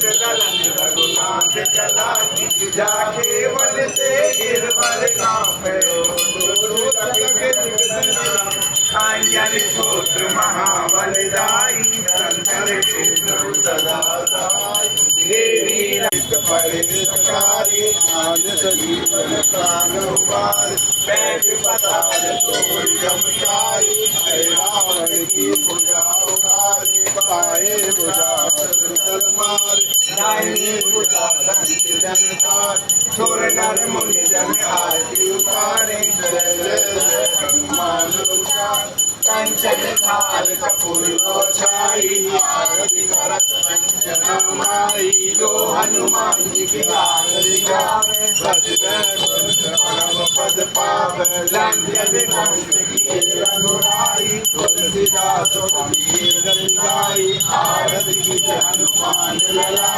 रघुनाथ चला जाके वन से गिरवर कांपे खांजन पुत्र महाबलदाई संतर के सदा देवी पड़े सकारी आज सजीवन प्राण उबार बैठ पताल तोड़ जमकारी रावण की पूजा उगारी पाए बुझा तलवार दाहिनी पूजा संत जनता छोर नर मुनि जन आरती उतारे जय जय जय हनुमान उचार कंचन थाल कपूर छाई आरती करत अंजन माई जो हनुमान जी की आरती गावे परम पद पावे लंघन कंठ की रघुराई तुलसीदास कबीर गाई आरती की हनुमान लला